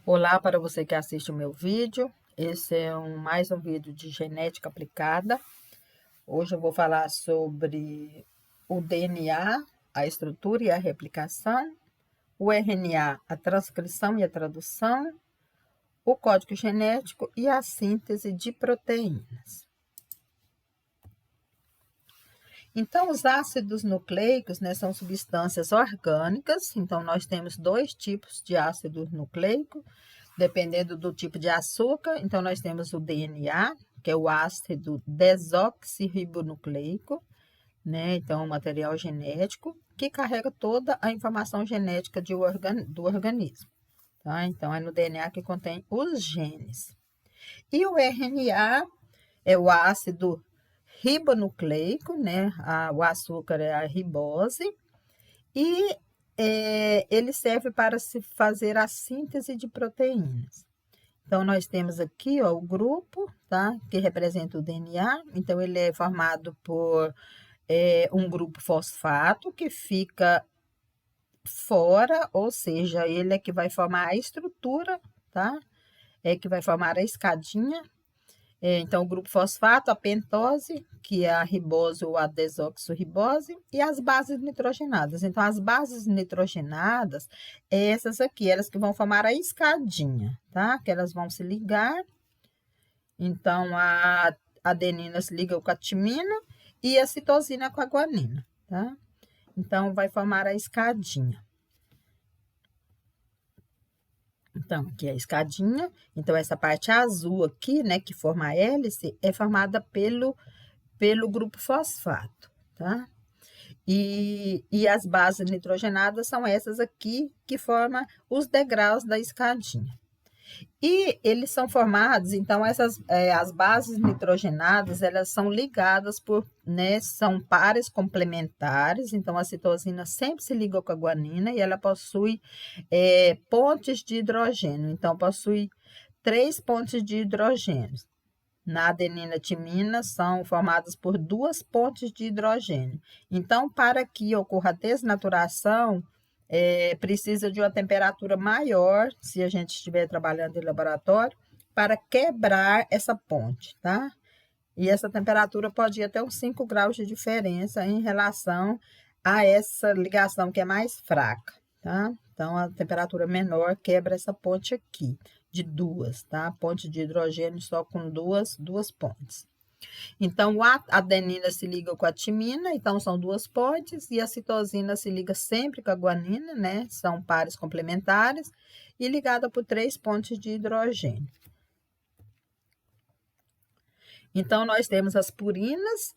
Olá para você que assiste o meu vídeo. Esse é mais um vídeo de genética aplicada. Hoje eu vou falar sobre o DNA, a estrutura e a replicação, o RNA, a transcrição e a tradução, o código genético e a síntese de proteínas. Então, os ácidos nucleicos, né, são substâncias orgânicas. Então, nós temos dois tipos de ácido nucleico, dependendo do tipo de açúcar. Então, nós temos o DNA, que é o ácido desoxirribonucleico, né? Então, é um material genético que carrega toda a informação genética do organismo, tá? Então, é no DNA que contém os genes. E o RNA é o ácido ribonucleico, né? O açúcar é a ribose, e ele serve para se fazer a síntese de proteínas. Então, nós temos aqui, ó, o grupo, tá? Que representa o DNA. Então, ele é formado por um grupo fosfato que fica fora, ou seja, ele é que vai formar a estrutura, tá? É que vai formar a escadinha. Então, o grupo fosfato, a pentose, que é a ribose ou a desoxirribose, e as bases nitrogenadas. Então, as bases nitrogenadas, essas aqui, elas que vão formar a escadinha, tá? Que elas vão se ligar. Então, a adenina se liga com a timina e a citosina com a guanina, tá? Então, vai formar a escadinha. Então, aqui é a escadinha. Então, essa parte azul aqui, né, que forma a hélice, é formada pelo grupo fosfato, tá? E as bases nitrogenadas são essas aqui, que formam os degraus da escadinha. E eles são formados, então, as bases nitrogenadas, elas são ligadas por, né, são pares complementares. Então, a citosina sempre se liga com a guanina e ela possui pontes de hidrogênio. Então, possui 3 pontes de hidrogênio. Na adenina timina são formadas por 2 pontes de hidrogênio. Então, para que ocorra a desnaturação, precisa de uma temperatura maior, se a gente estiver trabalhando em laboratório, para quebrar essa ponte, tá? E essa temperatura pode ir até uns 5 graus de diferença em relação a essa ligação que é mais fraca, tá? Então, a temperatura menor quebra essa ponte aqui, de 2, tá? Ponte de hidrogênio só com duas pontes. Então, a adenina se liga com a timina, então são 2 pontes, e a citosina se liga sempre com a guanina, né? São pares complementares, e ligada por 3 pontes de hidrogênio. Então, nós temos as purinas,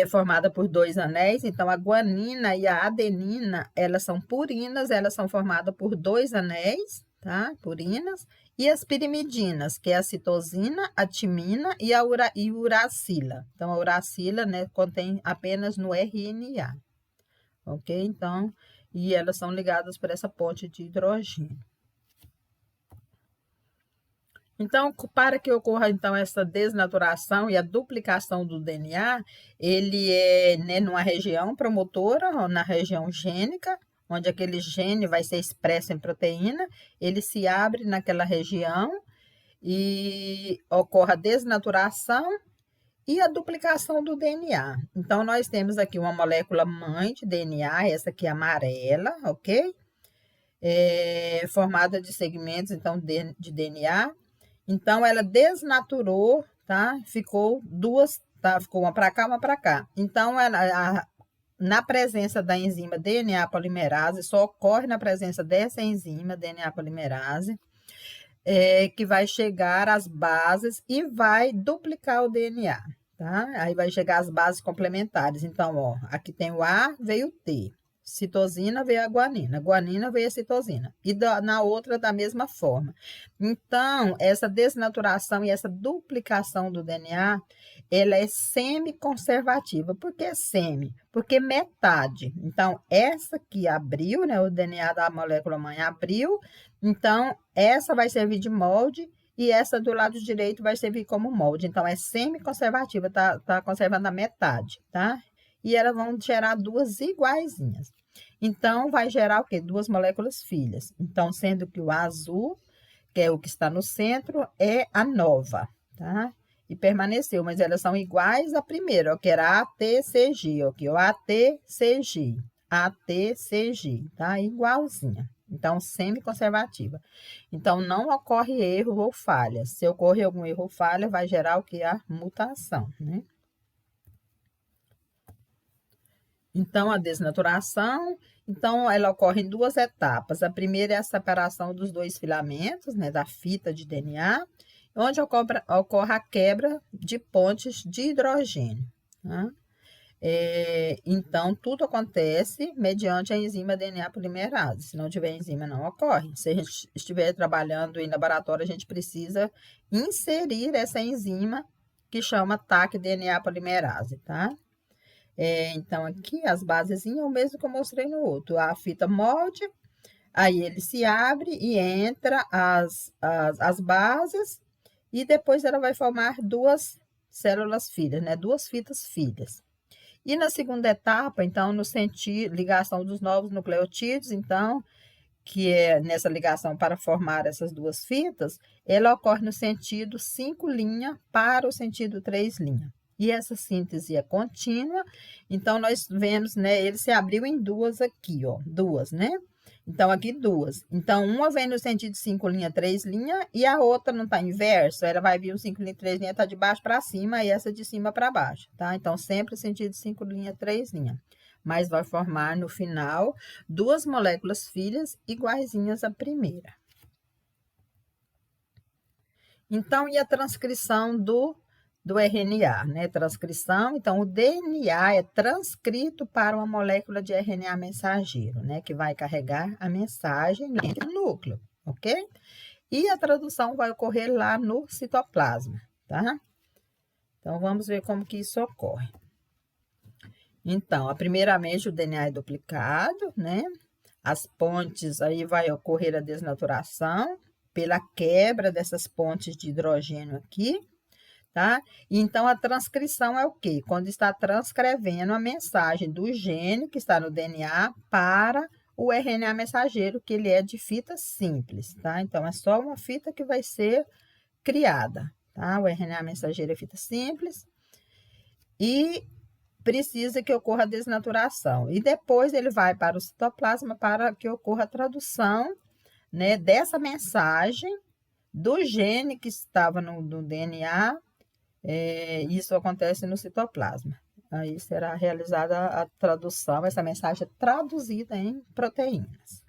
formada por 2 anéis. Então, a guanina e a adenina, elas são purinas, elas são formadas por 2 anéis, tá? Purinas. E as pirimidinas, que é a citosina, a timina e a uracila. Então, a uracila, né, contém apenas no RNA, ok? Então, e elas são ligadas por essa ponte de hidrogênio. Então, para que ocorra, então, essa desnaturação e a duplicação do DNA, ele é, né, numa região promotora, ou na região gênica, onde aquele gene vai ser expresso em proteína, ele se abre naquela região e ocorre a desnaturação e a duplicação do DNA. Então, nós temos aqui uma molécula mãe de DNA, essa aqui é amarela, ok? Formada de segmentos, então, de DNA. Então, ela desnaturou, tá? Ficou duas, tá? Ficou uma para cá, uma para cá. Então, na presença da enzima DNA polimerase, só ocorre na presença dessa enzima DNA polimerase, que vai chegar às bases e vai duplicar o DNA, tá? Aí vai chegar às bases complementares. Então, ó, aqui tem o A, veio o T. Citosina veio a guanina veio a citosina, e na outra da mesma forma. Então, essa desnaturação e essa duplicação do DNA, ela é semi-conservativa. Por que semi? Porque metade. Então, essa que abriu, né, o DNA da molécula mãe abriu, então, essa vai servir de molde e essa do lado direito vai servir como molde. Então, é semi-conservativa, tá conservando a metade, tá? E elas vão gerar 2 iguaizinhas. Então, vai gerar o quê? 2 moléculas filhas. Então, sendo que o azul que é o que está no centro, é a nova, tá? E permaneceu, mas elas são iguais à primeira, ó, que era ATCG, aqui, ó, ATCG, ATCG, tá? Igualzinha. Então, semi-conservativa. Então, não ocorre erro ou falha. Se ocorrer algum erro ou falha, vai gerar o que? A mutação, né? Então, a desnaturação, então, ela ocorre em duas etapas. A primeira é a separação dos dois filamentos, né, da fita de DNA, onde ocorre a quebra de pontes de hidrogênio, tá? Então, tudo acontece mediante a enzima DNA polimerase. Se não tiver enzima, não ocorre. Se a gente estiver trabalhando em laboratório, a gente precisa inserir essa enzima que chama TAC DNA polimerase, tá? Então, aqui as basezinhas, o mesmo que eu mostrei no outro. A fita molde, aí ele se abre e entra as bases, e depois ela vai formar duas células filhas, né? Duas fitas filhas. E na segunda etapa, então, no sentido, ligação dos novos nucleotídeos, então, que é nessa ligação para formar essas duas fitas, ela ocorre no sentido 5' para o sentido 3'. E essa síntese é contínua, então, nós vemos, né, ele se abriu em duas aqui, ó, duas, né? Então, aqui duas. Então, uma vem no sentido 5', 3', e a outra não está inverso, ela vai vir o 5', 3', está de baixo para cima, e essa de cima para baixo, tá? Então, sempre sentido 5', 3'. Mas vai formar, no final, duas moléculas filhas iguaizinhas à primeira. Então, e a transcrição do RNA, né? Transcrição, então, o DNA é transcrito para uma molécula de RNA mensageiro, né? Que vai carregar a mensagem dentro do núcleo, ok? E a tradução vai ocorrer lá no citoplasma, tá? Então, vamos ver como que isso ocorre. Então, primeiramente, o DNA é duplicado, né? As pontes, aí vai ocorrer a desnaturação pela quebra dessas pontes de hidrogênio aqui, tá? Então, a transcrição é o quê? Quando está transcrevendo a mensagem do gene que está no DNA para o RNA mensageiro, que ele é de fita simples, tá? Então, é só uma fita que vai ser criada, tá? O RNA mensageiro é fita simples e precisa que ocorra a desnaturação. E depois ele vai para o citoplasma para que ocorra a tradução, né, dessa mensagem do gene que estava no DNA. Isso acontece no citoplasma. Aí será realizada a tradução, essa mensagem é traduzida em proteínas.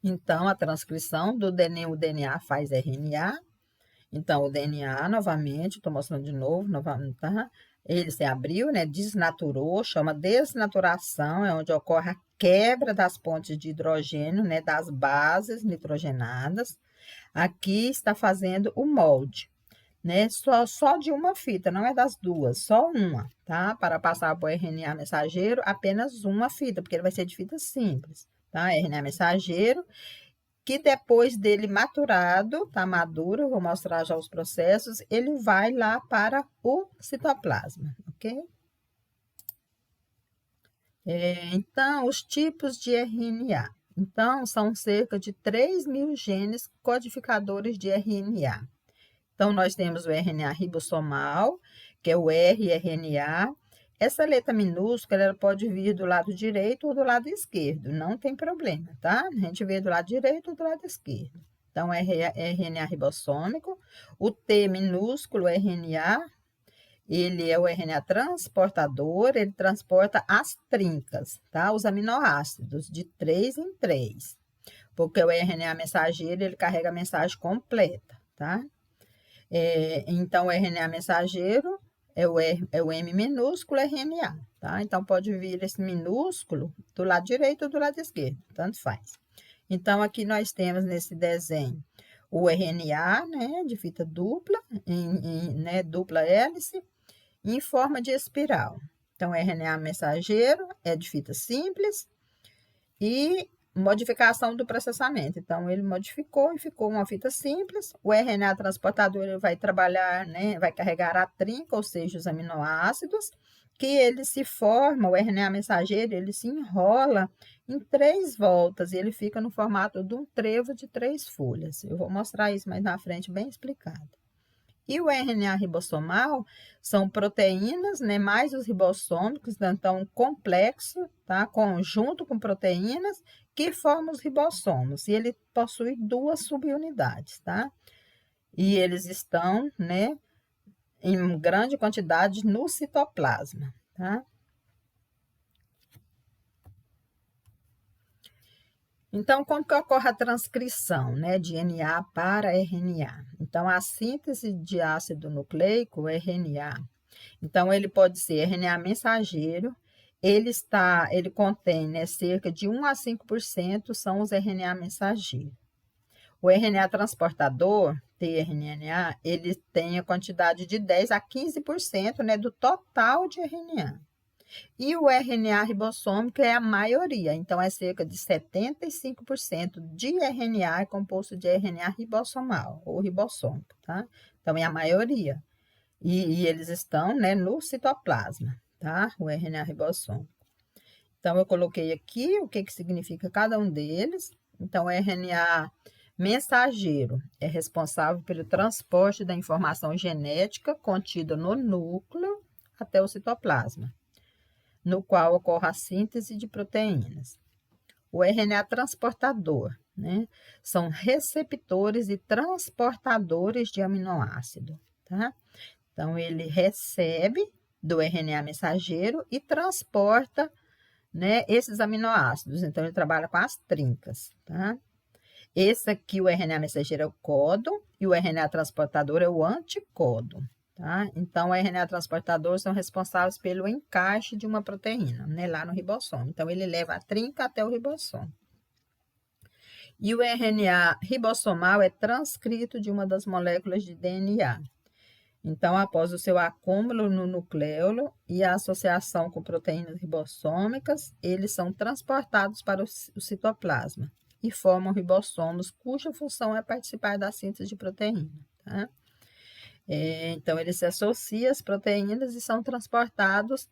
Então, a transcrição do DNA, o DNA faz RNA. Então, o DNA, novamente, estou mostrando de novo, novamente, tá? Ele se abriu, né? Desnaturou, chama desnaturação, é onde ocorre a quebra das pontes de hidrogênio, né? Das bases nitrogenadas. Aqui está fazendo o molde, né? Só de uma fita, não é das duas, só uma, tá? Para passar para o RNA mensageiro, apenas uma fita, porque ele vai ser de fita simples, tá? RNA mensageiro, que depois dele maturado, tá maduro, vou mostrar já os processos, ele vai lá para o citoplasma, ok? Então, os tipos de RNA. Então, são cerca de 3.000 genes codificadores de RNA. Então, nós temos o RNA ribossomal, que é o rRNA. Essa letra minúscula, ela pode vir do lado direito ou do lado esquerdo, não tem problema, tá? A gente vê do lado direito ou do lado esquerdo. Então, RNA ribossômico. O T minúsculo, RNA, ele é o RNA transportador, ele transporta as trincas, tá? Os aminoácidos, de 3 em 3. Porque o RNA mensageiro, ele carrega a mensagem completa, tá? Então, o RNA mensageiro é o M minúsculo RNA, tá? Então, pode vir esse minúsculo do lado direito ou do lado esquerdo, tanto faz. Então, aqui nós temos nesse desenho o RNA, né, de fita dupla, né, dupla hélice, em forma de espiral. Então, o RNA mensageiro é de fita simples e modificação do processamento. Então, ele modificou e ficou uma fita simples. O RNA transportador ele vai trabalhar, né, vai carregar a trinca, ou seja, os aminoácidos, que ele se forma, o RNA mensageiro, ele se enrola em 3 voltas, e ele fica no formato de um trevo de 3 folhas. Eu vou mostrar isso mais na frente, bem explicado. E o RNA ribossomal são proteínas, né, mais os ribossômicos, então complexo, tá, conjunto com proteínas que formam os ribossomos. E ele possui 2 subunidades, tá? E eles estão, né, em grande quantidade no citoplasma, tá? Então, como que ocorre a transcrição, né, de DNA para RNA? Então, a síntese de ácido nucleico, RNA. Então, ele pode ser RNA mensageiro, ele contém, né, cerca de 1 a 5% são os RNA mensageiros. O RNA transportador, tRNA, ele tem a quantidade de 10 a 15%, né, do total de RNA. E o RNA ribossômico é a maioria, então é cerca de 75% de RNA é composto de RNA ribossomal ou ribossômico, tá? Então é a maioria. E eles estão, né, no citoplasma, tá? O RNA ribossômico. Então eu coloquei aqui o que significa cada um deles. Então o RNA mensageiro é responsável pelo transporte da informação genética contida no núcleo até o citoplasma, no qual ocorre a síntese de proteínas. O RNA transportador, né? São receptores e transportadores de aminoácido, tá? Então, ele recebe do RNA mensageiro e transporta, né, esses aminoácidos. Então, ele trabalha com as trincas, tá? Esse aqui, o RNA mensageiro é o códon e o RNA transportador é o anticódon. Tá? Então, o RNA transportador são responsáveis pelo encaixe de uma proteína, né, lá no ribossomo. Então, ele leva a trinca até o ribossomo. E o RNA ribossomal é transcrito de uma das moléculas de DNA. Então, após o seu acúmulo no nucleolo e a associação com proteínas ribossômicas, eles são transportados para o citoplasma e formam ribossomos, cuja função é participar da síntese de proteína. Tá? Então, eles se associam às proteínas e são transportados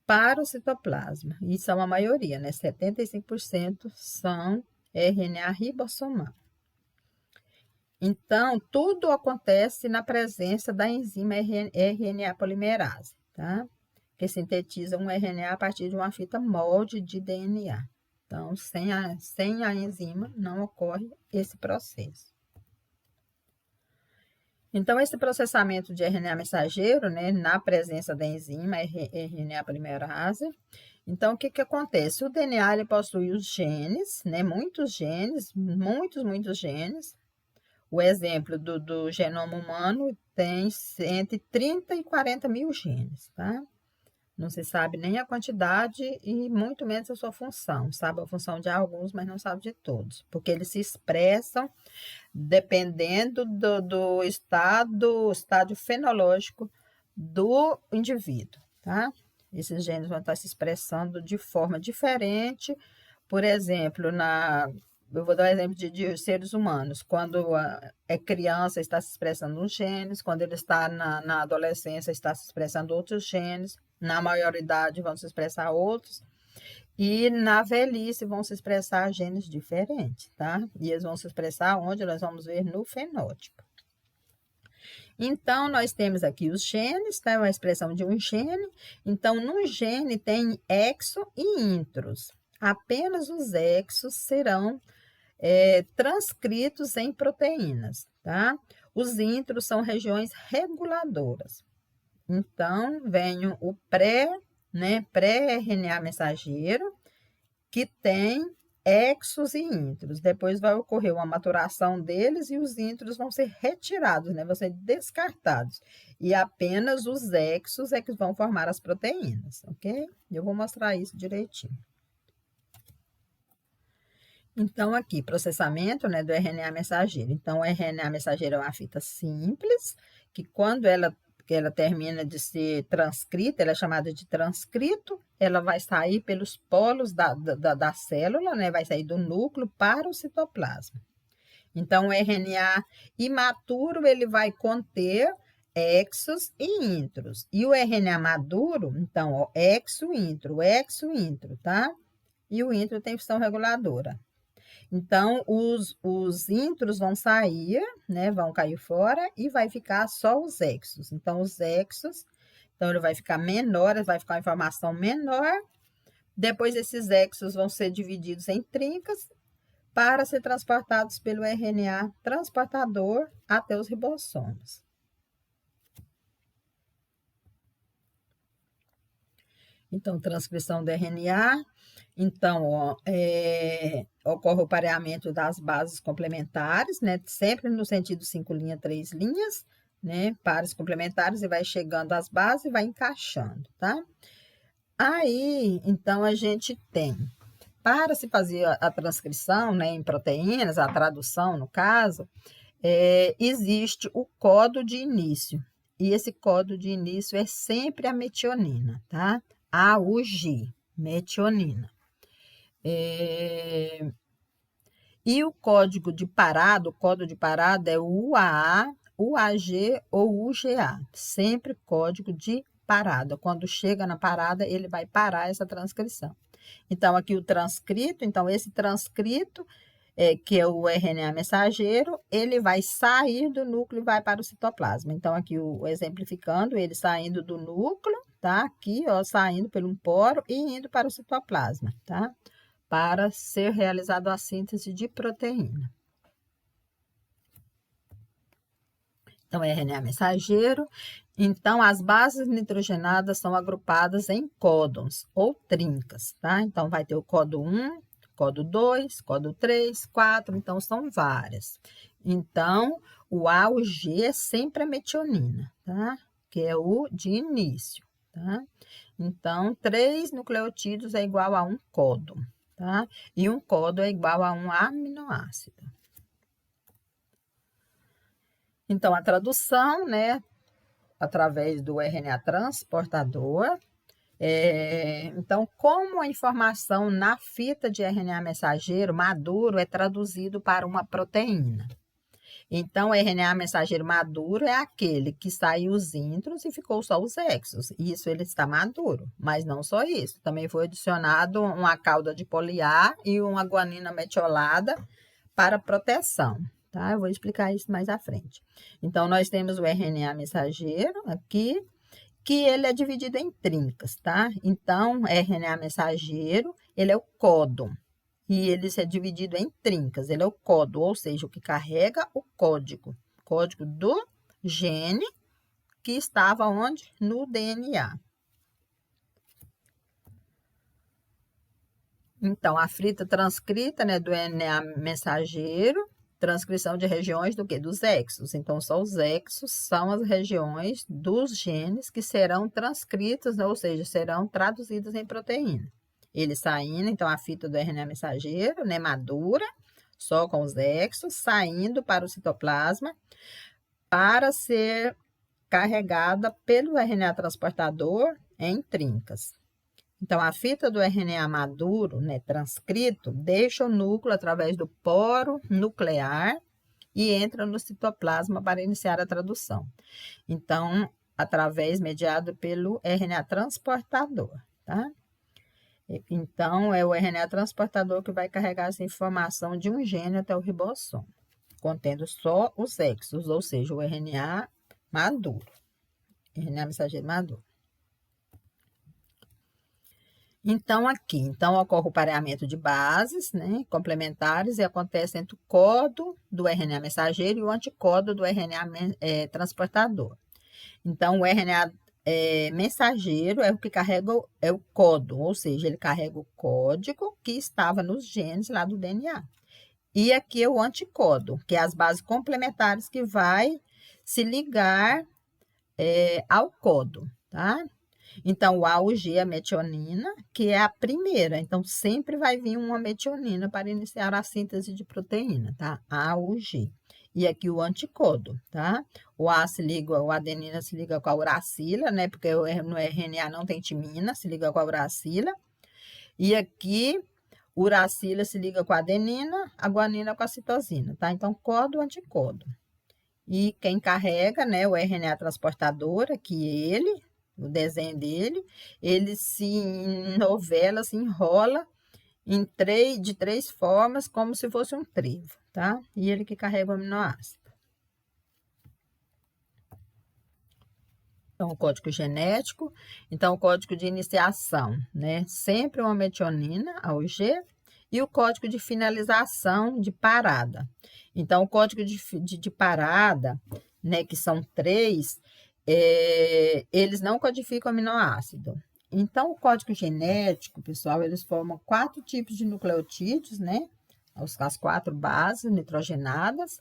para o citoplasma. E são a maioria, né? 75% são RNA ribossomal. Então, tudo acontece na presença da enzima RNA polimerase, tá? Que sintetiza um RNA a partir de uma fita molde de DNA. Então, sem a enzima, não ocorre esse processo. Então, esse processamento de RNA mensageiro, né, na presença da enzima RNA polimerase, então, o que acontece? O DNA, ele possui os genes, né, muitos genes. O exemplo do genoma humano tem entre 30 e 40 mil genes, tá? Não se sabe nem a quantidade e muito menos a sua função. Sabe a função de alguns, mas não sabe de todos, porque eles se expressam dependendo do estádio fenológico do indivíduo, tá? Esses genes vão estar se expressando de forma diferente. Por exemplo, eu vou dar um exemplo de seres humanos. Quando é criança, está se expressando uns genes. Quando ele está na adolescência, está se expressando outros genes. Na maioridade, vão se expressar outros. E na velhice, vão se expressar genes diferentes, tá? E eles vão se expressar onde nós vamos ver no fenótipo. Então, nós temos aqui os genes, tá? Uma expressão de um gene. Então, no gene tem exo e intros. Apenas os exos serão transcritos em proteínas, tá? Os intros são regiões reguladoras. Então, vem o pré-RNA mensageiro, que tem exos e intros. Depois vai ocorrer uma maturação deles e os intros vão ser retirados, né? Vão ser descartados. E apenas os exos é que vão formar as proteínas, ok? Eu vou mostrar isso direitinho. Então, aqui, processamento, né, do RNA mensageiro. Então, o RNA mensageiro é uma fita simples, que quando ela termina de ser transcrita, ela é chamada de transcrito, ela vai sair pelos polos da célula, né, vai sair do núcleo para o citoplasma. Então, o RNA imaturo, ele vai conter exos e intros. E o RNA maduro, então, ó, exo, intro, tá? e o intro tem função reguladora. Então, os intros vão sair, né, vão cair fora e vai ficar só os exos. Então, os exos, então ele vai ficar menor, vai ficar uma informação menor. Depois, esses exos vão ser divididos em trincas para ser transportados pelo RNA transportador até os ribossomos. Então, transcrição do RNA. Então, ocorre o pareamento das bases complementares, né? Sempre no sentido 5 linhas, 3 linhas, né? Pares complementares e vai chegando às bases e vai encaixando, tá? Aí, então, a gente tem, para se fazer a transcrição, né, em proteínas, a tradução, no caso, existe o código de início. E esse código de início é sempre a metionina, tá? AUG, metionina. E o código de parada é o UAA, UAG ou UGA. Sempre código de parada. Quando chega na parada, ele vai parar essa transcrição. Então, aqui o transcrito, então esse transcrito, que é o RNA mensageiro, ele vai sair do núcleo e vai para o citoplasma. Então, aqui exemplificando, ele saindo do núcleo, tá? Aqui, ó, saindo por um poro e indo para o citoplasma, tá? Para ser realizada a síntese de proteína. Então, RNA mensageiro. Então, as bases nitrogenadas são agrupadas em códons ou trincas, tá? Então, vai ter o códo 1, códo 2, códo 3, 4, então são várias. Então, o A, o G é sempre a metionina, tá? Que é o de início, tá? Então, 3 nucleotídeos é igual a um códon, tá? E um códon é igual a um aminoácido. Então, a tradução, né, através do RNA transportador. Então, como a informação na fita de RNA mensageiro maduro é traduzido para uma proteína. Então, o RNA mensageiro maduro é aquele que saiu os intros e ficou só os exos. Isso ele está maduro, mas não só isso. Também foi adicionado uma cauda de poliar e uma guanina metiolada para proteção. Tá? Eu vou explicar isso mais à frente. Então, nós temos o RNA mensageiro aqui, que ele é dividido em trincas, tá? Então, RNA mensageiro, ele é o códon, e ele é dividido em trincas, ele é o códon, ou seja, o que carrega o código do gene que estava onde? No DNA. Então, a fita transcrita, né, do RNA mensageiro, transcrição de regiões do quê? Dos exos. Então, só os exos são as regiões dos genes que serão transcritos, né, ou seja, serão traduzidos em proteína. Ele saindo, então, a fita do RNA mensageiro, né, madura, só com os exos, saindo para o citoplasma, para ser carregada pelo RNA transportador em trincas. Então, a fita do RNA maduro, né, transcrito, deixa o núcleo através do poro nuclear e entra no citoplasma para iniciar a tradução. Então, mediado pelo RNA transportador, tá? Então, é o RNA transportador que vai carregar essa informação de um gene até o ribossomo, contendo só os exos, ou seja, o RNA maduro, RNA mensageiro maduro. Então, ocorre o pareamento de bases, né, complementares e acontece entre o códon do RNA mensageiro e o anticódon do RNA transportador. Então, o RNA mensageiro é o que carrega o códon, ou seja, ele carrega o código que estava nos genes lá do DNA. E aqui é o anticódon, que é as bases complementares que vai se ligar ao códon, tá? Então, o A, o G é a metionina, que é a primeira. Então, sempre vai vir uma metionina para iniciar a síntese de proteína, tá? A, o G. E aqui o anticódon, tá? O adenina se liga com a uracila, né? Porque no RNA não tem timina, se liga com a uracila. E aqui, uracila se liga com a adenina, a guanina com a citosina, tá? Então, códon, anticódon. E quem carrega, né, o RNA transportador, aqui o desenho dele, ele se enrovela, se enrola de 3 formas, como se fosse um trevo, tá? E ele que carrega o aminoácido. Então, o código genético, então, o código de iniciação, né? Sempre uma metionina, AUG, e o código de finalização de parada. Então, o código de parada, né, que são 3, eles não codificam aminoácido. Então, o código genético, pessoal, eles formam 4 tipos de nucleotídeos, né? As 4 bases nitrogenadas.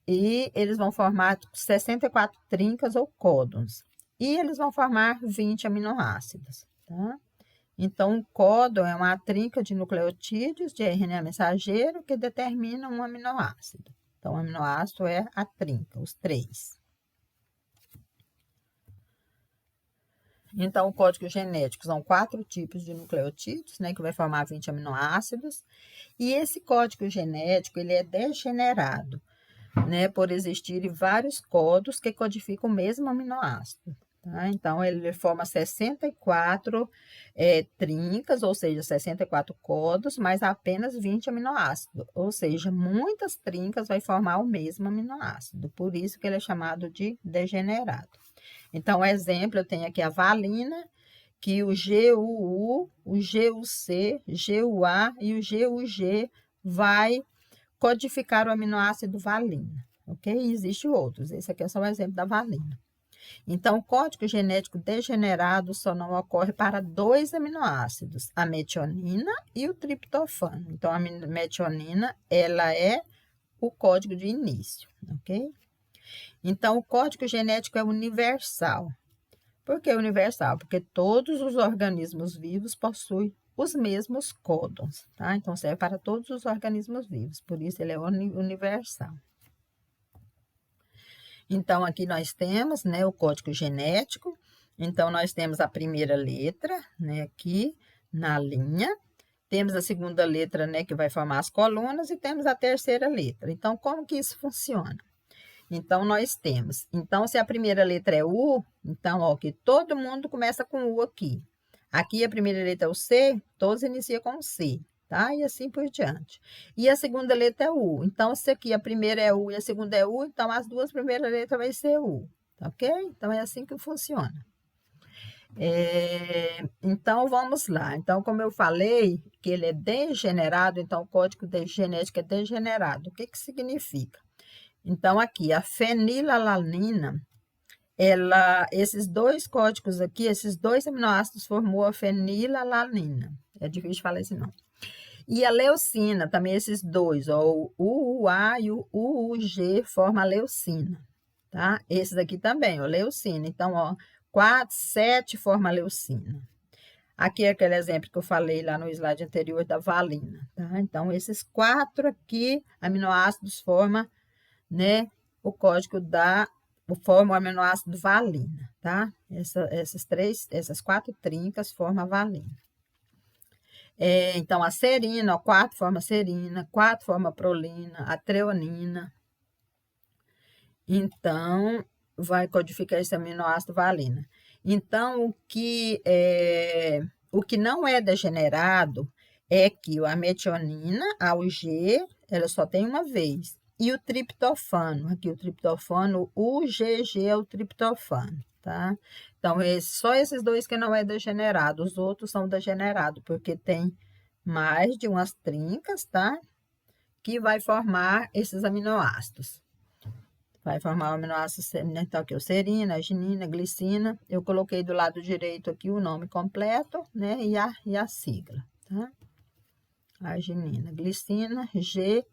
E eles vão formar 64 trincas ou códons. E eles vão formar 20 aminoácidos, tá? Então, o códon é uma trinca de nucleotídeos de RNA mensageiro que determina um aminoácido. Então, o aminoácido é a trinca, os 3. Então, o código genético são 4 tipos de nucleotídeos, né, que vai formar 20 aminoácidos. E esse código genético, ele é degenerado, né, por existirem vários códigos que codificam o mesmo aminoácido. Tá? Então, ele forma 64 trincas, ou seja, 64 códigos, mas apenas 20 aminoácidos. Ou seja, muitas trincas vai formar o mesmo aminoácido. Por isso que ele é chamado de degenerado. Então, exemplo, eu tenho aqui a valina, que o GUU, o GUC, GUA e o GUG vai codificar o aminoácido valina, ok? E existem outros, esse aqui é só um exemplo da valina. Então, o código genético degenerado só não ocorre para 2 aminoácidos, a metionina e o triptofano. Então, a metionina, ela é o código de início, ok? Então, o código genético é universal. Por que universal? Porque todos os organismos vivos possuem os mesmos códons, tá? Então, serve para todos os organismos vivos, por isso ele é universal. Então, aqui nós temos, né, o código genético. Então, nós temos a primeira letra, né, aqui na linha. Temos a segunda letra, né, que vai formar as colunas, e temos a terceira letra. Então, como que isso funciona? Então, nós temos. Então, se a primeira letra é U, então, ó, que todo mundo começa com U aqui. Aqui a primeira letra é o C, todos iniciam com C, tá? E assim por diante. E a segunda letra é U. Então, se aqui a primeira é U e a segunda é U, então as duas primeiras letras vai ser U, tá ok? Então, é assim que funciona. Então, vamos lá. Então, como eu falei, que ele é degenerado, então o código de genética é degenerado. O que que significa? Então, aqui, a fenilalanina, esses 2 códigos aqui, esses 2 aminoácidos formou a fenilalanina. É difícil falar esse nome. E a leucina, também esses 2, ó, o UUA e o UUG formam a leucina, tá? Esses aqui também, ó, leucina. Então, ó, 4, 7 forma a leucina. Aqui é aquele exemplo que eu falei lá no slide anterior da valina, tá? Então, esses 4 aqui, aminoácidos formam, né, o código forma o aminoácido valina, tá? Essas 4 trincas formam a valina. Então, a serina, ó, 4 forma serina, 4 forma prolina, a treonina. Então, vai codificar esse aminoácido valina. Então, o que não é degenerado é que a metionina, a UG, ela só tem uma vez. E o triptofano, aqui o triptofano, o GG é o triptofano, tá? Então, só esses 2 que não é degenerado, os outros são degenerados, porque tem mais de umas trincas, tá? Que vai formar esses aminoácidos. Vai formar o aminoácido, então aqui o serina, arginina, glicina. Eu coloquei do lado direito aqui o nome completo, né? E a sigla, tá? Arginina, glicina, GRY.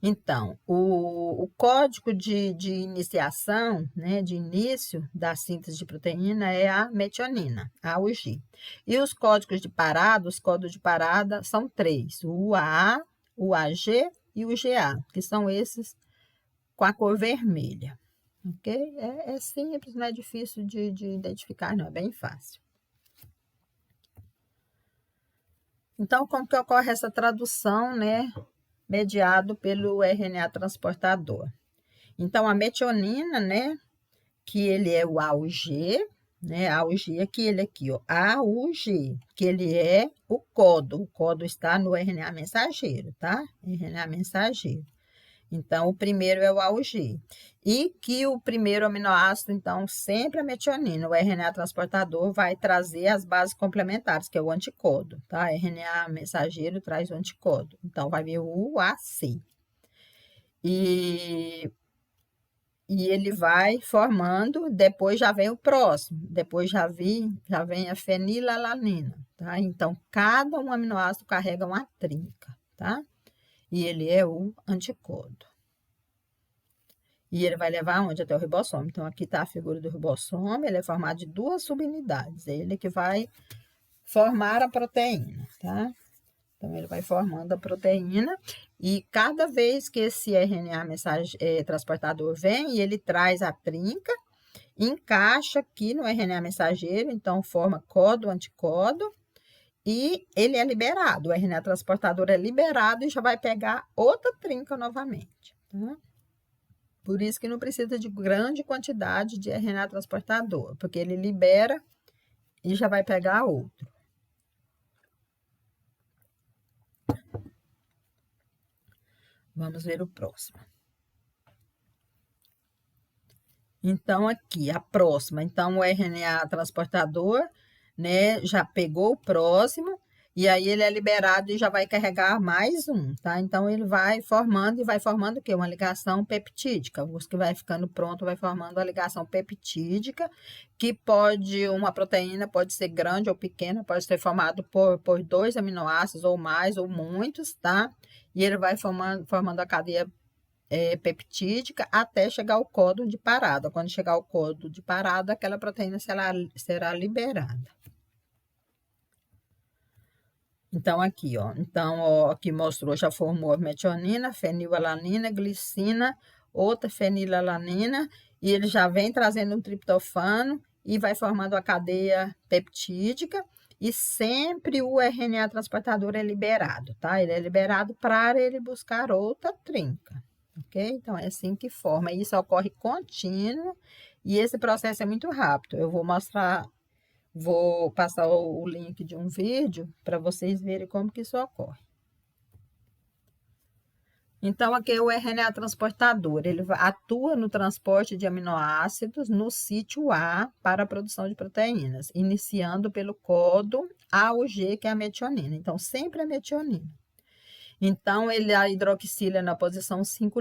Então, o código de iniciação, né, de início da síntese de proteína é a metionina, a UG. E os códigos de parada são 3, o UAA, o AG e o GA, que são esses com a cor vermelha, ok? É simples, não é difícil de identificar, não, é bem fácil. Então, como que ocorre essa tradução, né, mediado pelo RNA transportador? Então, a metionina, né, que ele é o AUG, né? AUG aqui, ele aqui, ó, AUG, que ele é o codo está no RNA mensageiro, tá? RNA mensageiro. Então, o primeiro é o AUG. E que o primeiro aminoácido, então, sempre a metionina. O RNA transportador vai trazer as bases complementares, que é o anticodo, tá? RNA mensageiro traz o anticodo. Então, vai vir o UAC. E ele vai formando, depois já vem o próximo, depois já vem a fenilalanina, tá? Então, cada um aminoácido carrega uma trinca, tá? E ele é o anticodo. E ele vai levar aonde? Até o ribossoma. Então, aqui está a figura do ribossoma, ele é formado de duas subunidades, é ele que vai formar a proteína, tá? Então, ele vai formando a proteína e cada vez que esse RNA transportador vem, ele traz a trinca, encaixa aqui no RNA mensageiro, então forma codo, anticodo, e ele é liberado. O RNA transportador é liberado e já vai pegar outra trinca novamente, tá? Por isso que não precisa de grande quantidade de RNA transportador, porque ele libera e já vai pegar outro. Vamos ver o próximo. Então, aqui, a próxima. Então, o RNA transportador, né, já pegou o próximo, e aí ele é liberado e já vai carregar mais um, tá? Então, ele vai formando, e vai formando o quê? Uma ligação peptídica. Os que vai ficando pronto, vai formando a ligação peptídica, que uma proteína pode ser grande ou pequena, pode ser formado por 2 aminoácidos, ou mais, ou muitos, tá? E ele vai formando a cadeia peptídica até chegar ao códon de parada. Quando chegar ao códon de parada, aquela proteína será liberada. Então, aqui, ó. Então, ó, aqui mostrou, já formou a metionina, fenilalanina, glicina, outra fenilalanina, e ele já vem trazendo um triptofano e vai formando a cadeia peptídica, e sempre o RNA transportador é liberado, tá? Ele é liberado para ele buscar outra trinca. Ok? Então, é assim que forma. Isso ocorre contínuo e esse processo é muito rápido. Eu vou passar o link de um vídeo para vocês verem como que isso ocorre. Então, aqui é o RNA transportador. Ele atua no transporte de aminoácidos no sítio A para a produção de proteínas, iniciando pelo códon AUG, que é a metionina. Então, sempre a metionina. Então, a hidroxila na posição 5'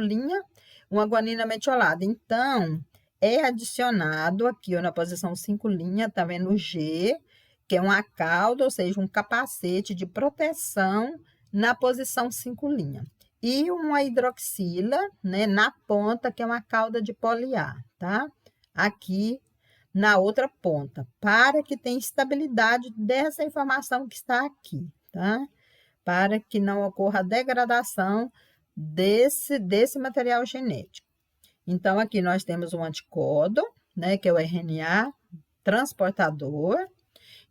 uma guanina metiolada. Então, é adicionado aqui, ó, na posição 5', tá vendo o G, que é uma cauda, ou seja, um capacete de proteção na posição 5'. E uma hidroxila, né, na ponta, que é uma cauda de poliar, tá? Aqui na outra ponta, para que tenha estabilidade dessa informação que está aqui, tá? Para que não ocorra a degradação desse material genético. Então, aqui nós temos um anticodo, né, que é o RNA transportador.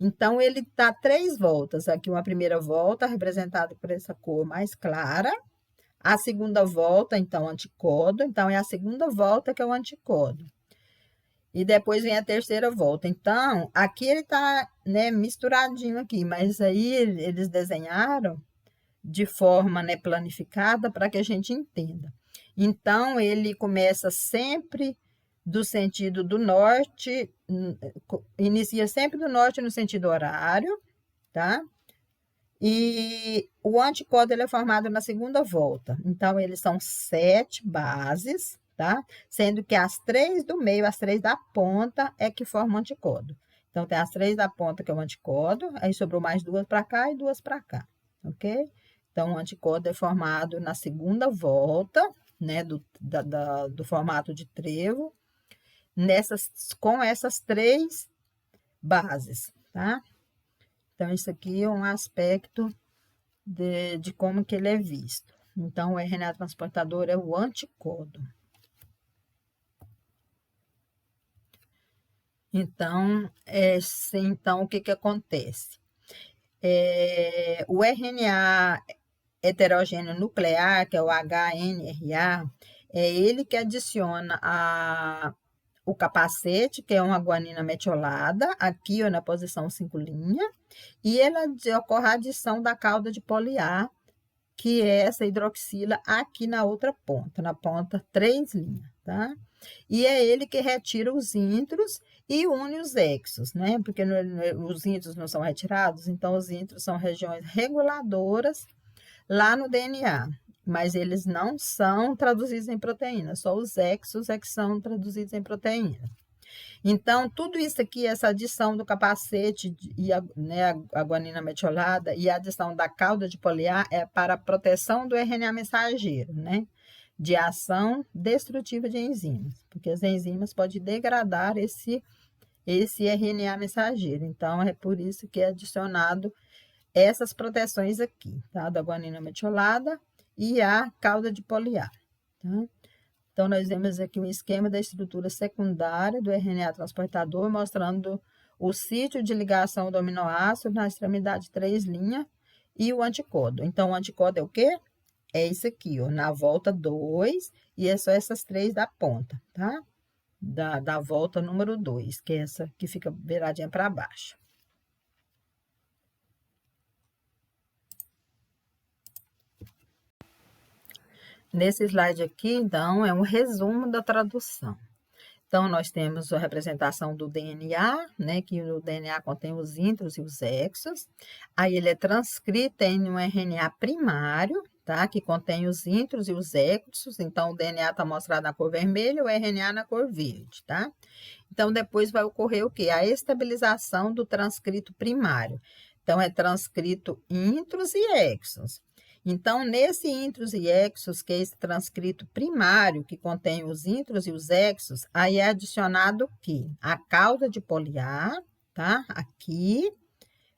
Então, ele dá 3 voltas. Aqui, uma primeira volta, representada por essa cor mais clara. A segunda volta, então, anticodo. Então, é a segunda volta que é o anticodo. E depois vem a terceira volta. Então, aqui ele está, né, misturadinho aqui, mas aí eles desenharam de forma, né, planificada para que a gente entenda. Então, ele começa sempre do sentido do norte, inicia sempre do norte no sentido horário, tá? E o anticodo ele é formado na segunda volta. Então, eles são 7 bases, tá? Sendo que as 3 do meio, as 3 da ponta é que formam o anticodo. Então, tem as 3 da ponta que é o anticodo, aí sobrou mais 2 para cá e 2 para cá, ok? Então, o anticodo é formado na segunda volta, né, do formato de trevo, com essas 3 bases, tá? Então, isso aqui é um aspecto de como que ele é visto. Então, o RNA transportador é o anticodo. Então, o que acontece? O RNA heterogêneo nuclear, que é o HNRA, é ele que adiciona o capacete, que é uma guanina metiolada, aqui ó, na posição 5', e ela ocorre a adição da cauda de poliar, que é essa hidroxila aqui na outra ponta, na ponta 3', tá? E é ele que retira os intros e une os exos, né? Porque os intros não são retirados, então os intros são regiões reguladoras lá no DNA, mas eles não são traduzidos em proteína, só os exos é que são traduzidos em proteína. Então, tudo isso aqui, essa adição do capacete e né, a guanina metiolada e a adição da cauda de poliar é para a proteção do RNA mensageiro, né? De ação destrutiva de enzimas, porque as enzimas podem degradar esse RNA mensageiro. Então, é por isso que é adicionado essas proteções aqui, tá? Da guanina metiolada e a cauda de poliar, tá? Então, nós vemos aqui um esquema da estrutura secundária do RNA transportador, mostrando o sítio de ligação do aminoácido na extremidade 3' e o anticodo. Então, o anticodo é o quê? É isso aqui, ó, na volta 2, e é só essas 3 da ponta, tá? Da volta número 2, que é essa que fica viradinha para baixo. Nesse slide aqui, então, é um resumo da tradução. Então, nós temos a representação do DNA, né, que o DNA contém os intros e os exos. Aí, ele é transcrito em um RNA primário, tá, que contém os intros e os exos. Então, o DNA está mostrado na cor vermelha, o RNA na cor verde, tá? Então, depois vai ocorrer o quê? A estabilização do transcrito primário. Então, é transcrito intros e exos. Então, nesse intros e exos, que é esse transcrito primário, que contém os intros e os exos, aí é adicionado o quê? A cauda de poliar, tá? Aqui,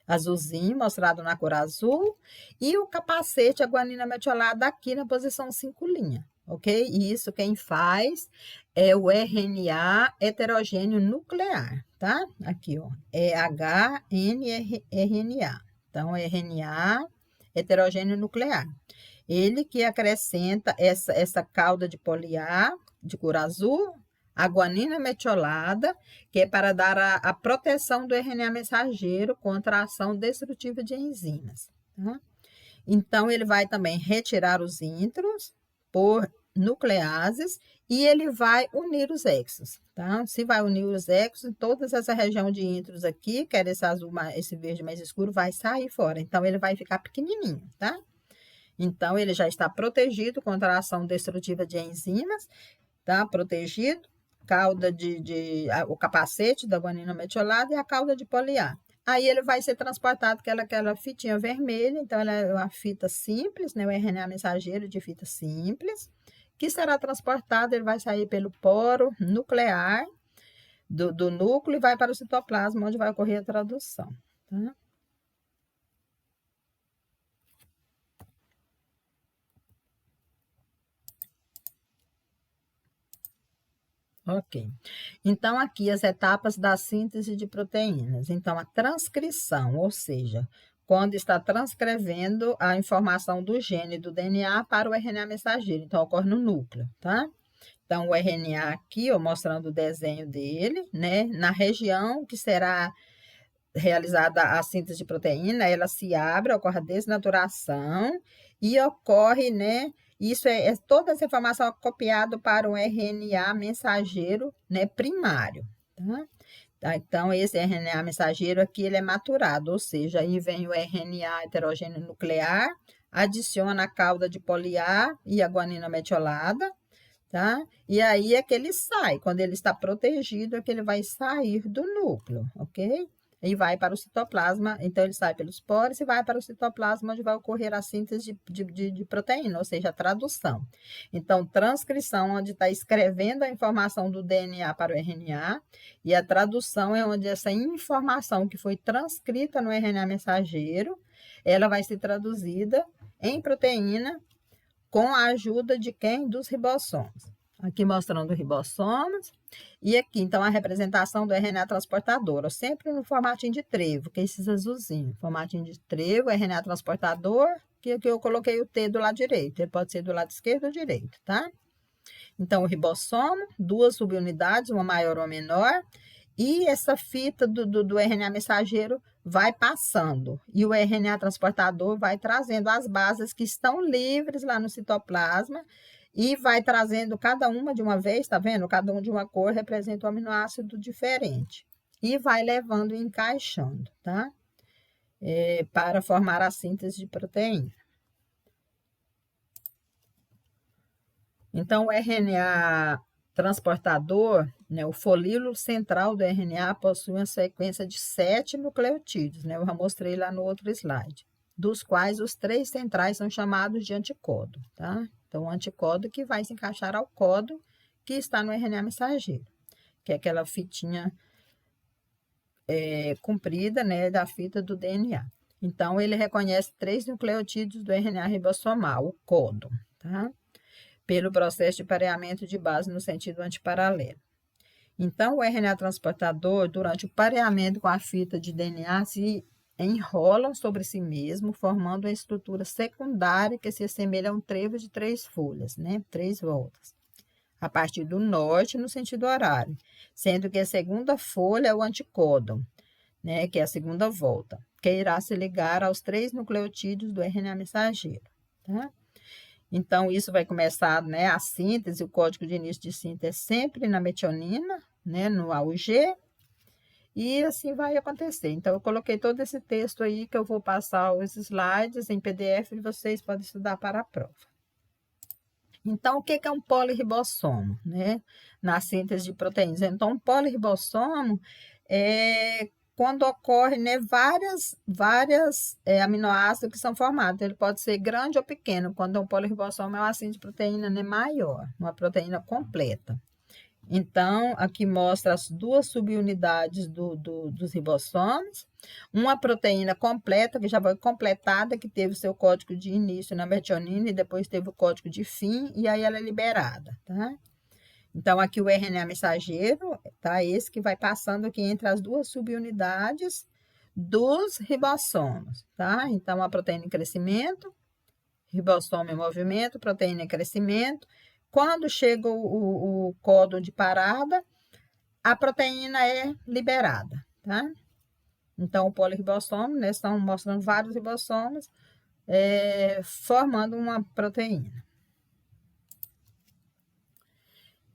azulzinho, mostrado na cor azul, e o capacete, a guanina metiolada, aqui na posição 5', ok? E isso quem faz é o RNA heterogêneo nuclear, tá? Aqui, ó, é HNRNA. Então, RNA heterogêneo nuclear. Ele que acrescenta essa cauda de poliar, de cor azul, a guanina metiolada, que é para dar a proteção do RNA mensageiro contra a ação destrutiva de enzimas, tá? Então, ele vai também retirar os intros por nucleases e ele vai unir os exos, tá? Se vai unir os exos, toda essa região de intros aqui, que era esse azul, esse verde mais escuro, vai sair fora. Então, ele vai ficar pequenininho, tá? Então, ele já está protegido contra a ação destrutiva de enzimas, tá? Protegido, cauda o capacete da guanina metiolada e a cauda de poliar. Aí ele vai ser transportado aquela fitinha vermelha, então ela é uma fita simples, né? O RNA mensageiro de fita simples, que será transportado, ele vai sair pelo poro nuclear do núcleo e vai para o citoplasma, onde vai ocorrer a tradução, tá? Ok. Então, aqui as etapas da síntese de proteínas. Então, a transcrição, ou seja, quando está transcrevendo a informação do gene do DNA para o RNA mensageiro. Então, ocorre no núcleo, tá? Então, o RNA aqui, ó, mostrando o desenho dele, né? Na região que será realizada a síntese de proteína, ela se abre, ocorre a desnaturação e ocorre, né? Isso toda essa informação é copiada para um RNA mensageiro, né, primário, tá? Então, esse RNA mensageiro aqui, ele é maturado, ou seja, aí vem o RNA heterogêneo nuclear, adiciona a cauda de poliar e a guanina metiolada, tá? E aí é que ele sai, quando ele está protegido, é que ele vai sair do núcleo, ok? E vai para o citoplasma, então ele sai pelos poros e vai para o citoplasma, onde vai ocorrer a síntese de proteína, ou seja, a tradução. Então, transcrição, onde está escrevendo a informação do DNA para o RNA, e a tradução é onde essa informação que foi transcrita no RNA mensageiro, ela vai ser traduzida em proteína com a ajuda de quem? Dos ribossomos. Aqui mostrando ribossomos. E aqui, então, a representação do RNA transportador, ó, sempre no formatinho de trevo, que é esses azulzinhos. Formatinho de trevo, RNA transportador, que aqui eu coloquei o T do lado direito. Ele pode ser do lado esquerdo ou direito, tá? Então, o ribossomo, duas subunidades, uma maior ou uma menor, e essa fita do RNA mensageiro vai passando. E o RNA transportador vai trazendo as bases que estão livres lá no citoplasma e vai trazendo cada uma de uma vez, tá vendo? Cada um de uma cor representa um aminoácido diferente. E vai levando e encaixando, tá? Para formar a síntese de proteína. Então, o RNA transportador, né, o folíolo central do RNA possui uma sequência de 7 nucleotídeos, né? Eu já mostrei lá no outro slide, dos quais os 3 centrais são chamados de anticodo, tá? Então, o anticodo que vai se encaixar ao codo que está no RNA mensageiro, que é aquela fitinha comprida, né, da fita do DNA. Então, ele reconhece 3 nucleotídeos do RNA ribossomal, o codo, tá? Pelo processo de pareamento de base no sentido antiparalelo. Então, o RNA transportador, durante o pareamento com a fita de DNA, se enrolam sobre si mesmo, formando uma estrutura secundária que se assemelha a um trevo de 3 folhas, né? 3 voltas, a partir do norte no sentido horário, sendo que a segunda folha é o anticódon, né? Que é a segunda volta, que irá se ligar aos 3 nucleotídeos do RNA mensageiro, tá? Então, isso vai começar, né, a síntese, o código de início de síntese sempre na metionina, né, no AUG, e assim vai acontecer. Então, eu coloquei todo esse texto aí, que eu vou passar os slides em PDF, e vocês podem estudar para a prova. Então, o que é um polirribossomo, né, na síntese de proteínas? Então, um polirribossomo é quando ocorre, né, várias aminoácidos que são formados. Ele pode ser grande ou pequeno. Quando um polirribossomo é uma síntese de proteína, né, maior, uma proteína completa. Então, aqui mostra as 2 subunidades dos ribossomos, uma proteína completa, que já foi completada, que teve seu código de início na metionina e depois teve o código de fim, e aí ela é liberada, tá? Então, aqui o RNA mensageiro, tá? Esse que vai passando aqui entre as 2 subunidades dos ribossomos, tá? Então, a proteína em crescimento, ribossomo em movimento, proteína em crescimento. Quando chega o códon de parada, a proteína é liberada, tá? Então, o polirribossomo, né? Estão mostrando vários ribossomos, formando uma proteína.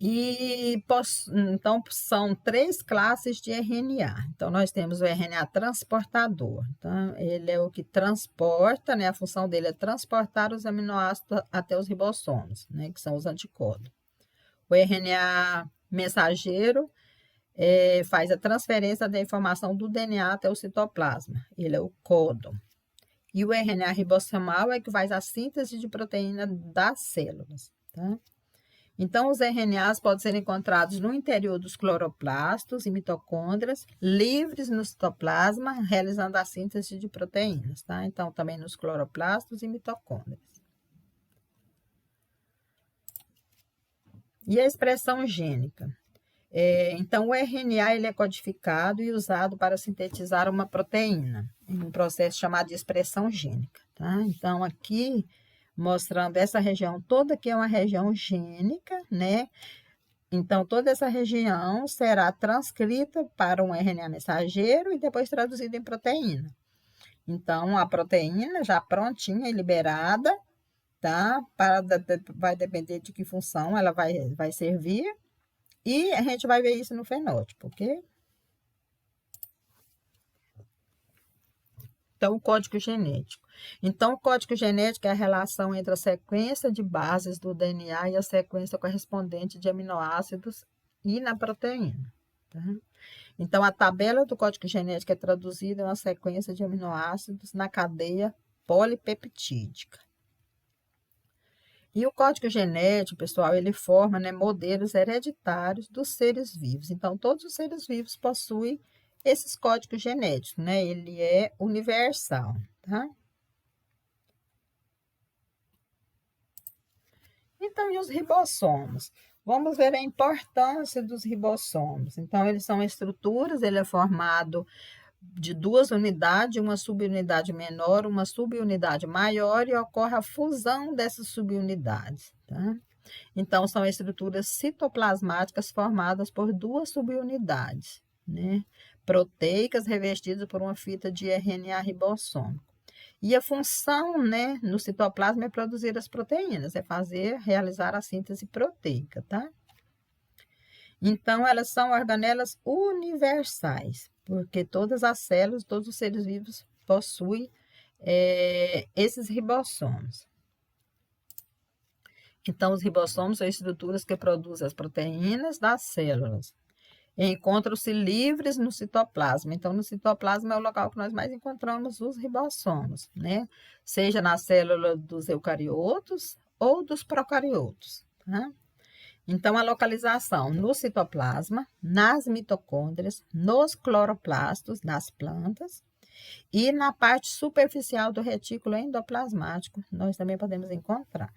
Então, são 3 classes de RNA. Então, nós temos o RNA transportador. Então, ele é o que transporta, né? A função dele é transportar os aminoácidos até os ribossomos, né? Que são os anticodos. O RNA mensageiro faz a transferência da informação do DNA até o citoplasma. Ele é o códon. E o RNA ribossomal é que faz a síntese de proteína das células, tá? Então, os RNAs podem ser encontrados no interior dos cloroplastos e mitocôndrias, livres no citoplasma, realizando a síntese de proteínas, tá? Então, também nos cloroplastos e mitocôndrias. E a expressão gênica? Então, o RNA ele é codificado e usado para sintetizar uma proteína, em um processo chamado de expressão gênica, tá? Então, aqui mostrando essa região toda que é uma região gênica, né? Então, toda essa região será transcrita para um RNA mensageiro e depois traduzida em proteína. Então, a proteína já prontinha e liberada, tá? Vai depender de que função ela vai servir. E a gente vai ver isso no fenótipo, ok? Então, o código genético. Então, o código genético é a relação entre a sequência de bases do DNA e a sequência correspondente de aminoácidos e na proteína, tá? Então, a tabela do código genético é traduzida em uma sequência de aminoácidos na cadeia polipeptídica. E o código genético, pessoal, ele forma, né, modelos hereditários dos seres vivos. Então, todos os seres vivos possuem esses códigos genéticos, né? Ele é universal, tá? Então, e os ribossomos? Vamos ver a importância dos ribossomos. Então, eles são estruturas, ele é formado de 2 unidades, uma subunidade menor, uma subunidade maior, e ocorre a fusão dessas subunidades, tá? Então, são estruturas citoplasmáticas formadas por duas subunidades, né? Proteicas revestidas por uma fita de RNA ribossômico. E a função, né, no citoplasma é produzir as proteínas, realizar a síntese proteica, tá? Então, elas são organelas universais, porque todas as células, todos os seres vivos possuem esses ribossomos. Então, os ribossomos são estruturas que produzem as proteínas das células. Encontram-se livres no citoplasma. Então, no citoplasma é o local que nós mais encontramos os ribossomos, né? Seja na célula dos eucariotos ou dos procariotos, tá? Então, a localização no citoplasma, nas mitocôndrias, nos cloroplastos das plantas e na parte superficial do retículo endoplasmático, nós também podemos encontrar.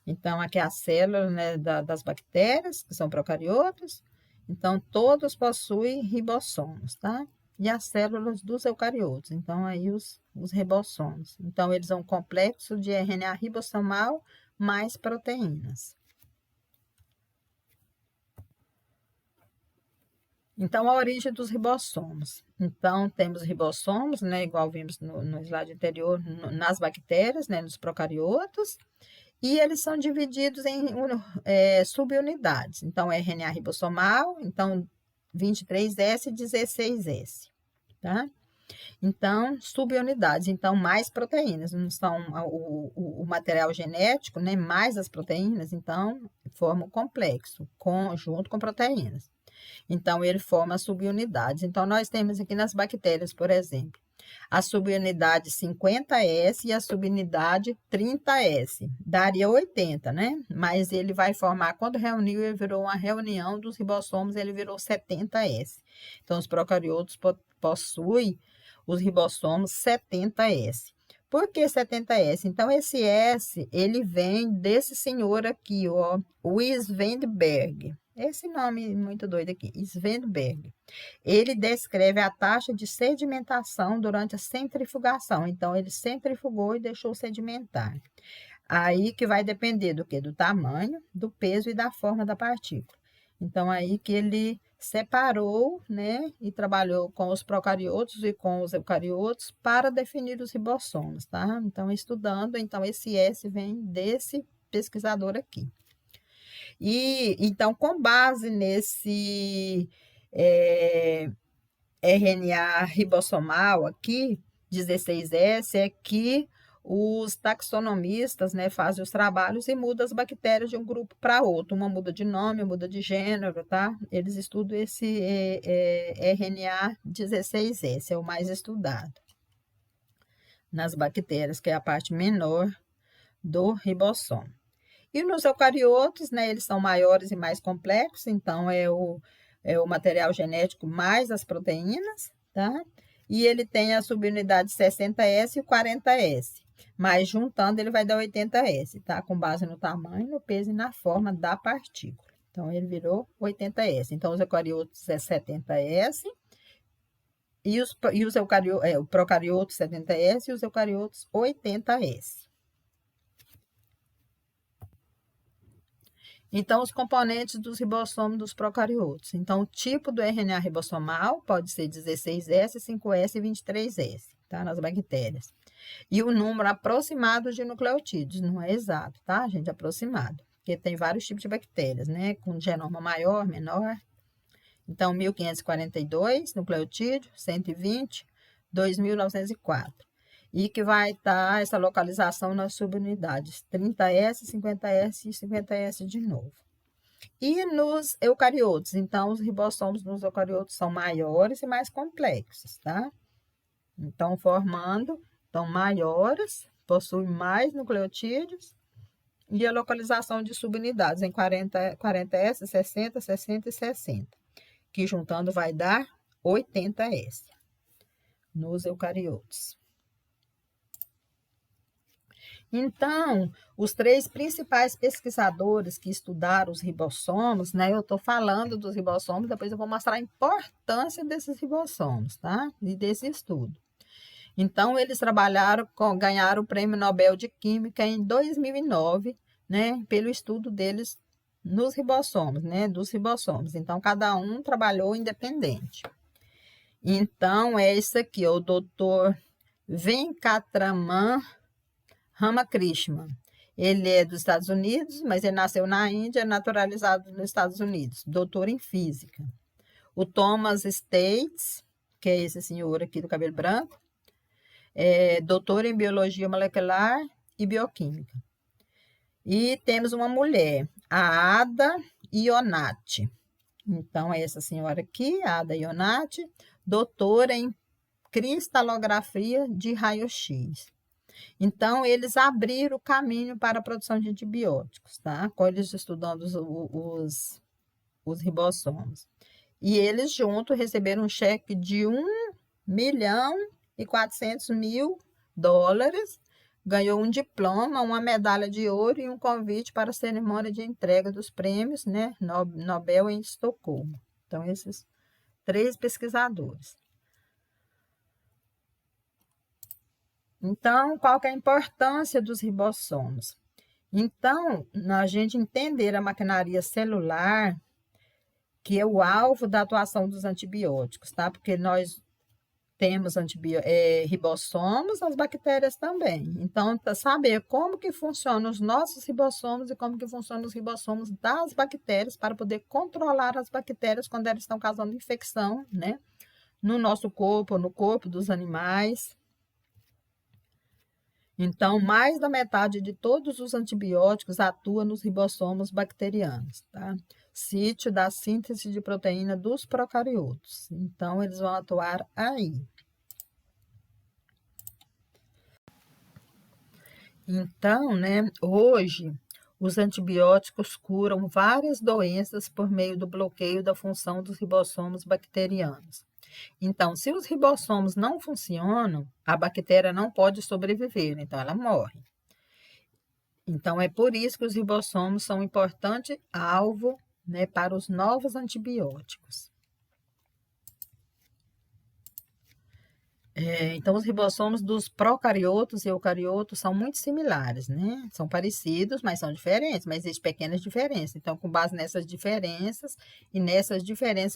Então, aqui é a célula, né, das bactérias, que são procariotos. Então, todos possuem ribossomos, tá? E as células dos eucariotos. Então, aí os ribossomos. Então, eles são um complexo de RNA ribossomal mais proteínas. Então, a origem dos ribossomos. Então, temos ribossomos, né, igual vimos no slide anterior, nas bactérias, né, nos procariotos. E eles são divididos em subunidades. Então, RNA ribossomal, então 23S e 16S, tá? Então, subunidades, então mais proteínas, não são o material genético, né? Mais as proteínas, então forma um complexo, junto com proteínas. Então, ele forma subunidades. Então, nós temos aqui nas bactérias, por exemplo, a subunidade 50S e a subunidade 30S. Daria 80, né? Mas ele vai formar, quando reuniu, ele virou uma reunião dos ribossomos, ele virou 70S. Então, os procariotos possuem os ribossomos 70S. Por que 70S? Então, esse S, ele vem desse senhor aqui, ó, o Svedberg. Esse nome muito doido aqui, Svedberg. Ele descreve a taxa de sedimentação durante a centrifugação. Então, ele centrifugou e deixou sedimentar. Aí que vai depender do quê? Do tamanho, do peso e da forma da partícula. Então, aí que ele separou, né, e trabalhou com os procariotos e com os eucariotos para definir os ribossomos, tá? Então, estudando, então, esse S vem desse pesquisador aqui. E, então, com base nesse RNA ribossomal aqui, 16S, é que os taxonomistas, né, fazem os trabalhos e mudam as bactérias de um grupo para outro. Uma muda de nome, muda de gênero, tá? Eles estudam esse RNA 16S, é o mais estudado nas bactérias, que é a parte menor do ribossomo. E nos eucariotos, né, eles são maiores e mais complexos, então é o material genético mais as proteínas, tá? E ele tem a subunidade 60S e 40S, mas juntando ele vai dar 80S, tá? Com base no tamanho, no peso e na forma da partícula. Então, ele virou 80S. Então, os eucariotos é 70S e o procarioto 70S e os eucariotos 80S. Então, os componentes dos ribossomos dos procariotos. Então, o tipo do RNA ribossomal pode ser 16S, 5S e 23S, tá? Nas bactérias. E o número aproximado de nucleotídeos, não é exato, tá, gente? Aproximado. Porque tem vários tipos de bactérias, né? Com genoma maior, menor. Então, 1542 nucleotídeo, 120, 2904. E que vai estar essa localização nas subunidades 30S, 50S e 50S de novo. E nos eucariotos, então, os ribossomos nos eucariotos são maiores e mais complexos, tá? Então, maiores, possuem mais nucleotídeos e a localização de subunidades em 40S, 60, 60 e 60, que juntando vai dar 80S nos eucariotos. Então, os três principais pesquisadores que estudaram os ribossomos, né? Eu estou falando dos ribossomos, depois eu vou mostrar a importância desses ribossomos, tá? E desse estudo. Então, eles ganharam o Prêmio Nobel de Química em 2009, né, pelo estudo deles nos ribossomos, né, dos ribossomos. Então, cada um trabalhou independente. Então, é isso aqui, o doutor Venkatraman Ramakrishnan. Ele é dos Estados Unidos, mas ele nasceu na Índia, naturalizado nos Estados Unidos, doutor em física. O Thomas States, que é esse senhor aqui do cabelo branco, é doutor em biologia molecular e bioquímica. E temos uma mulher, a Ada Ionati. Então, é essa senhora aqui, a Ada Ionati, doutora em cristalografia de raio-x. Então, eles abriram o caminho para a produção de antibióticos, tá? Com eles estudando os ribossomos. E eles juntos receberam um cheque de $1.400.000, ganhou um diploma, uma medalha de ouro e um convite para a cerimônia de entrega dos prêmios, né, Nobel em Estocolmo. Então, esses 3 pesquisadores. Então, qual que é a importância dos ribossomos? Então, a gente entender a maquinaria celular, que é o alvo da atuação dos antibióticos, tá? Porque nós temos ribossomos, as bactérias também. Então, para saber como que funcionam os nossos ribossomos e como que funcionam os ribossomos das bactérias, para poder controlar as bactérias quando elas estão causando infecção, né? No nosso corpo, no corpo dos animais. Então, mais da metade de todos os antibióticos atua nos ribossomos bacterianos, tá? Sítio da síntese de proteína dos procariotos. Então, eles vão atuar aí. Então, né, hoje, os antibióticos curam várias doenças por meio do bloqueio da função dos ribossomos bacterianos. Então, se os ribossomos não funcionam, a bactéria não pode sobreviver, então ela morre. Então, é por isso que os ribossomos são um importante alvo, né, para os novos antibióticos. Então, os ribossomos dos procariotos e eucariotos são muito similares, né? São parecidos, mas são diferentes, mas existem pequenas diferenças. Então, com base nessas diferenças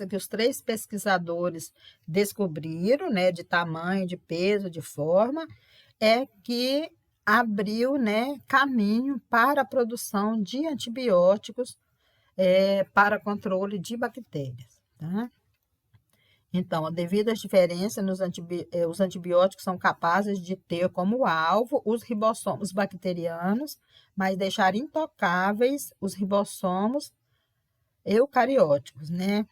que os 3 pesquisadores descobriram, né, de tamanho, de peso, de forma, é que abriu, né, caminho para a produção de antibióticos para controle de bactérias, tá? Então, devido às diferenças, os antibióticos são capazes de ter como alvo os ribossomos bacterianos, mas deixar intocáveis os ribossomos eucarióticos, né,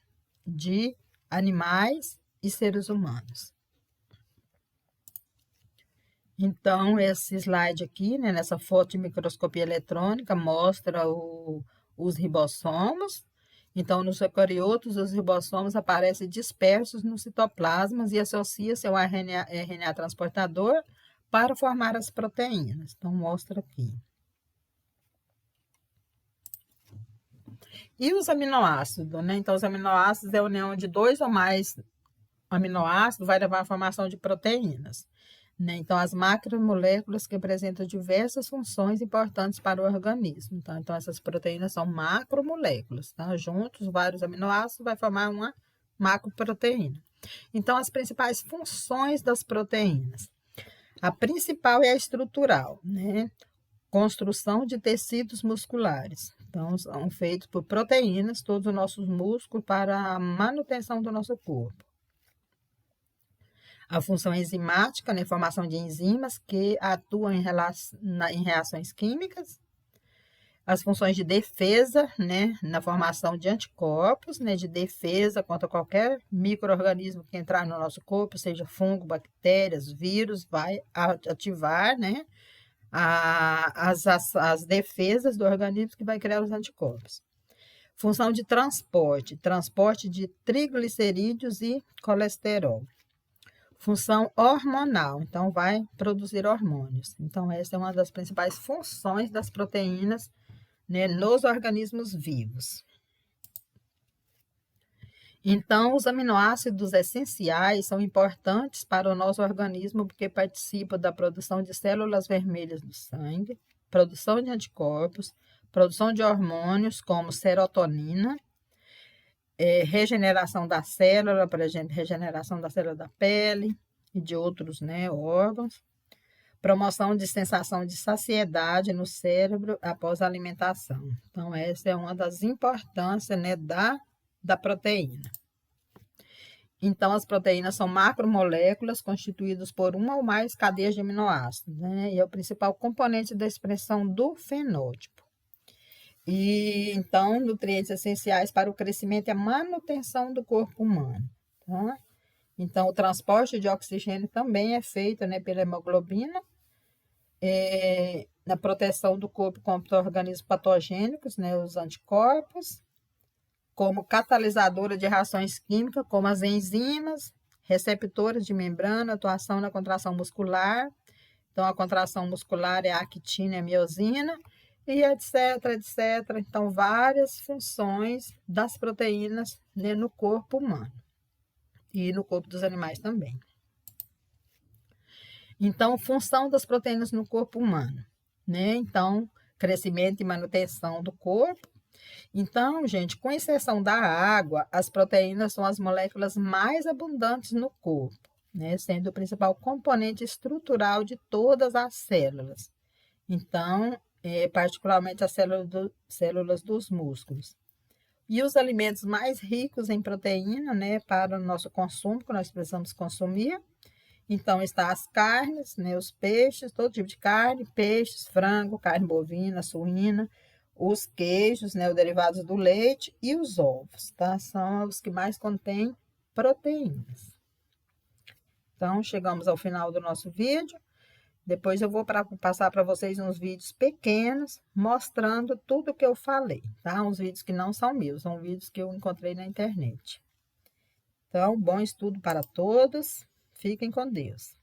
de animais e seres humanos. Então, esse slide aqui, né, nessa foto de microscopia eletrônica, mostra os ribossomos. Então, nos eucariotos, os ribossomos aparecem dispersos nos citoplasmas e associam-se ao RNA transportador para formar as proteínas. Então, mostra aqui. E os aminoácidos, né? Então, os aminoácidos é a união de 2 ou mais aminoácidos, vai levar à formação de proteínas, né? Então, as macromoléculas que apresentam diversas funções importantes para o organismo. Tá? Então, essas proteínas são macromoléculas, tá? Juntos, vários aminoácidos vai formar uma macroproteína. Então, as principais funções das proteínas. A principal é a estrutural, né? Construção de tecidos musculares. Então, são feitos por proteínas, todos os nossos músculos, para a manutenção do nosso corpo. A função enzimática, né, formação de enzimas que atuam em reações químicas. As funções de defesa, né, na formação de anticorpos, né, de defesa contra qualquer micro-organismo que entrar no nosso corpo, seja fungo, bactérias, vírus, vai ativar, né, as defesas do organismo que vai criar os anticorpos. Função de transporte de triglicerídeos e colesterol. Função hormonal, então vai produzir hormônios. Então, essa é uma das principais funções das proteínas, né, nos organismos vivos. Então, os aminoácidos essenciais são importantes para o nosso organismo porque participam da produção de células vermelhas do sangue, produção de anticorpos, produção de hormônios como serotonina, regeneração da célula, por exemplo, regeneração da célula da pele e de outros, né, órgãos, promoção de sensação de saciedade no cérebro após a alimentação. Então, essa é uma das importâncias, né, da proteína. Então, as proteínas são macromoléculas constituídas por uma ou mais cadeias de aminoácidos, né? E é o principal componente da expressão do fenótipo. E, então, nutrientes essenciais para o crescimento e a manutenção do corpo humano, tá? Então, o transporte de oxigênio também é feito, né, pela hemoglobina, na proteção do corpo contra organismos patogênicos, né, os anticorpos, como catalisadora de reações químicas, como as enzimas, receptores de membrana, atuação na contração muscular. Então, a contração muscular é a actina e a miosina, e etc, etc. Então, várias funções das proteínas, né, no corpo humano e no corpo dos animais também. Então, função das proteínas no corpo humano, né? Então, crescimento e manutenção do corpo. Então, gente, com exceção da água, as proteínas são as moléculas mais abundantes no corpo, né? Sendo o principal componente estrutural de todas as células. Então, particularmente as células dos músculos. E os alimentos mais ricos em proteína, né, para o nosso consumo, que nós precisamos consumir. Então, está as carnes, né, os peixes, todo tipo de carne, peixes, frango, carne bovina, suína, os queijos, né, os derivados do leite e os ovos, tá? São os que mais contêm proteínas. Então, chegamos ao final do nosso vídeo. Depois eu vou passar para vocês uns vídeos pequenos, mostrando tudo o que eu falei, tá? Uns vídeos que não são meus, são vídeos que eu encontrei na internet. Então, bom estudo para todos. Fiquem com Deus.